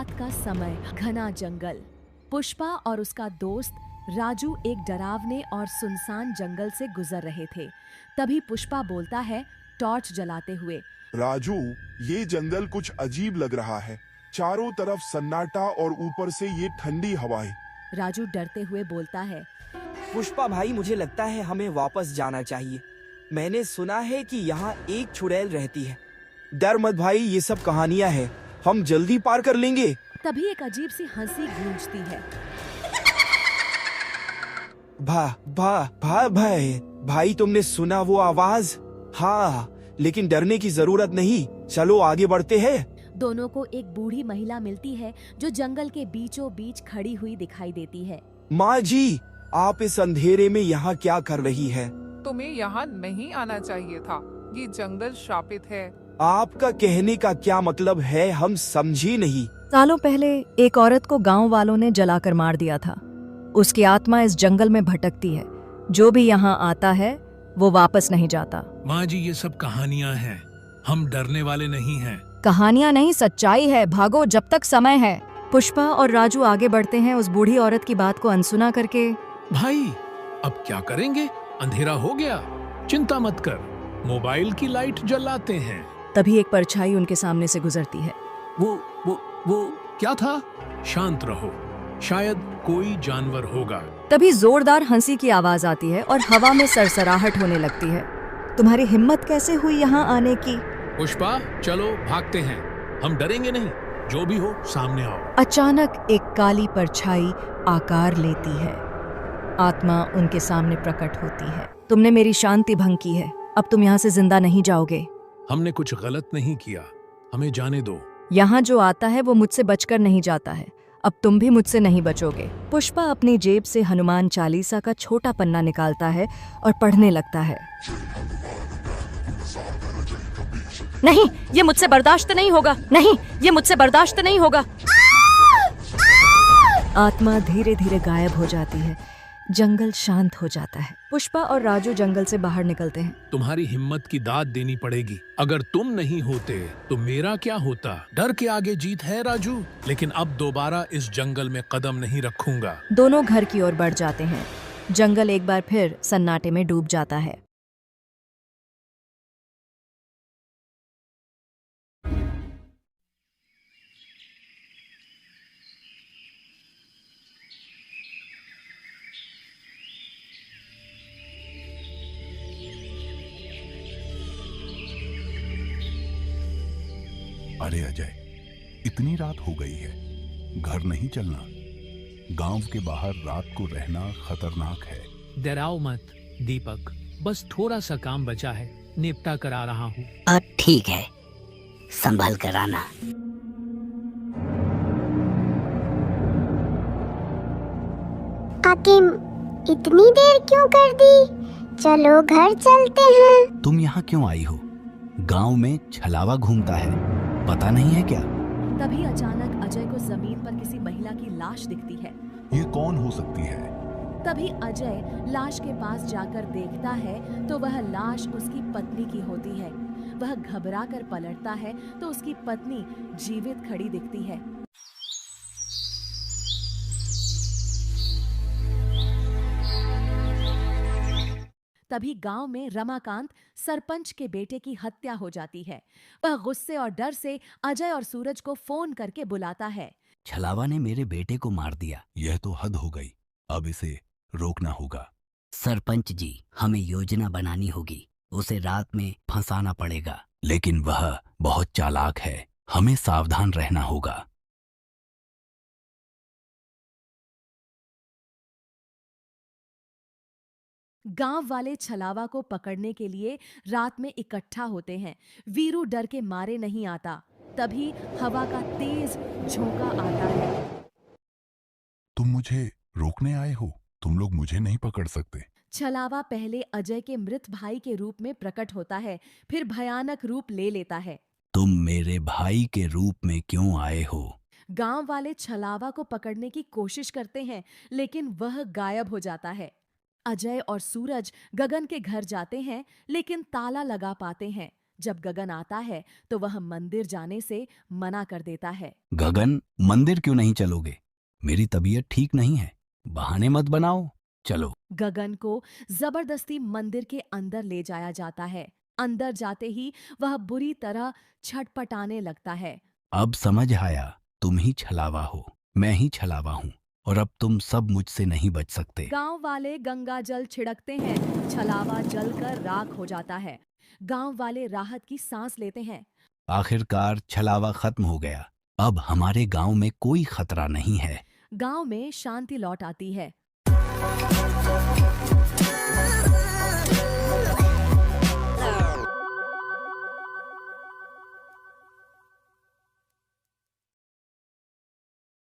रात का समय, घना जंगल। पुष्पा और उसका दोस्त राजू एक डरावने और सुनसान जंगल से गुजर रहे थे। तभी पुष्पा बोलता है टॉर्च जलाते हुए, राजू, ये जंगल कुछ अजीब लग रहा है। चारों तरफ सन्नाटा और ऊपर से ये ठंडी हवाएं। राजू डरते हुए बोलता है, पुष्पा भाई, मुझे लगता है हमें वापस जाना चाहिए। मैंने सुना है कि यहाँ एक चुड़ैल रहती है। डर मत भाई, ये सब कहानियाँ हैं। हम जल्दी पार कर लेंगे। तभी एक अजीब सी हंसी गूंजती है। भाई तुमने सुना वो आवाज? हाँ, लेकिन डरने की जरूरत नहीं। चलो आगे बढ़ते हैं। दोनों को एक बूढ़ी महिला मिलती है जो जंगल के बीचों बीच खड़ी हुई दिखाई देती है। माँ जी, आप इस अंधेरे में यहाँ क्या कर रही है? तुम्हें यहाँ नहीं आना चाहिए था। ये जंगल श्रापित है। आपका कहने का क्या मतलब है? हम समझी नहीं। सालों पहले एक औरत को गांव वालों ने जलाकर मार दिया था। उसकी आत्मा इस जंगल में भटकती है। जो भी यहाँ आता है वो वापस नहीं जाता। माँ जी, ये सब कहानियाँ हैं। हम डरने वाले नहीं हैं। कहानियां नहीं, सच्चाई है। भागो जब तक समय है। पुष्पा और राजू आगे बढ़ते हैं, उस बूढ़ी औरत की बात को अनसुना करके। भाई, अब क्या करेंगे? अंधेरा हो गया। चिंता मत कर, मोबाइल की लाइट जलाते हैं। तभी एक परछाई उनके सामने से गुजरती है। वो क्या था? शांत रहो, शायद कोई जानवर होगा। तभी जोरदार हंसी की आवाज आती है और हवा में सरसराहट होने लगती है। तुम्हारी हिम्मत कैसे हुई यहाँ आने की? पुष्पा, चलो भागते हैं। हम डरेंगे नहीं। जो भी हो, सामने आओ। अचानक एक काली परछाई आकार लेती है। आत्मा उनके सामने प्रकट होती है। तुमने मेरी शांति भंग की है। अब तुम यहाँ से जिंदा नहीं जाओगे। हमने कुछ गलत नहीं किया, हमें जाने दो। यहाँ जो आता है वो मुझसे बचकर नहीं जाता है। अब तुम भी मुझसे नहीं बचोगे। पुष्पा अपनी जेब से हनुमान चालीसा का छोटा पन्ना निकालता है और पढ़ने लगता है। नहीं, ये मुझसे बर्दाश्त नहीं होगा। नहीं, ये मुझसे बर्दाश्त नहीं होगा। आत्मा धीरे धीरे गायब हो जाती है। जंगल शांत हो जाता है। पुष्पा और राजू जंगल से बाहर निकलते हैं। तुम्हारी हिम्मत की दाद देनी पड़ेगी। अगर तुम नहीं होते तो मेरा क्या होता? डर के आगे जीत है राजू, लेकिन अब दोबारा इस जंगल में कदम नहीं रखूंगा। दोनों घर की ओर बढ़ जाते हैं। जंगल एक बार फिर सन्नाटे में डूब जाता है। अरे अजय, इतनी रात हो गई है, घर नहीं चलना? गांव के बाहर रात को रहना खतरनाक है। डराओ मत दीपक, बस थोड़ा सा काम बचा है, निपटा कर आ रहा हूँ। ठीक है, संभल कर आना। हाकिम, इतनी देर क्यों कर दी? चलो घर चलते हैं। तुम यहाँ क्यों आई हो? गांव में छलावा घूमता है, पता नहीं है क्या? तभी अचानक अजय को जमीन पर किसी महिला की लाश दिखती है। ये कौन हो सकती है? तभी अजय लाश के पास जाकर देखता है तो वह लाश उसकी पत्नी की होती है। वह घबरा कर पलटता है तो उसकी पत्नी जीवित खड़ी दिखती है। तभी गांव में रमाकांत सरपंच के बेटे की हत्या हो जाती है। वह गुस्से और डर से अजय और सूरज को फोन करके बुलाता है। छलावा ने मेरे बेटे को मार दिया। यह तो हद हो गई, अब इसे रोकना होगा। सरपंच जी, हमें योजना बनानी होगी। उसे रात में फंसाना पड़ेगा। लेकिन वह बहुत चालाक है, हमें सावधान रहना होगा। गांव वाले छलावा को पकड़ने के लिए रात में इकट्ठा होते हैं। वीरू डर के मारे नहीं आता। तभी हवा का तेज झोंका आता है। तुम मुझे रोकने आए हो? तुम लोग मुझे नहीं पकड़ सकते। छलावा पहले अजय के मृत भाई के रूप में प्रकट होता है, फिर भयानक रूप ले लेता है। तुम मेरे भाई के रूप में क्यों आए हो? गांव वाले छलावा को पकड़ने की कोशिश करते हैं, लेकिन वह गायब हो जाता है। अजय और सूरज गगन के घर जाते हैं, लेकिन ताला लगा पाते हैं। जब गगन आता है तो वह मंदिर जाने से मना कर देता है। गगन, मंदिर क्यों नहीं चलोगे? मेरी तबीयत ठीक नहीं है, बहाने मत बनाओ, चलो। गगन को जबरदस्ती मंदिर के अंदर ले जाया जाता है। अंदर जाते ही वह बुरी तरह छटपटाने लगता है। अब समझ आया, तुम ही छलावा हो, मैं ही छलावा हूँ, और अब तुम सब मुझसे नहीं बच सकते। गांव वाले गंगा जल छिड़कते हैं, छलावा जलकर राख हो जाता है। गांव वाले राहत की सांस लेते हैं। आखिरकार छलावा खत्म हो गया, अब हमारे गांव में कोई खतरा नहीं है। गांव में शांति लौट आती है।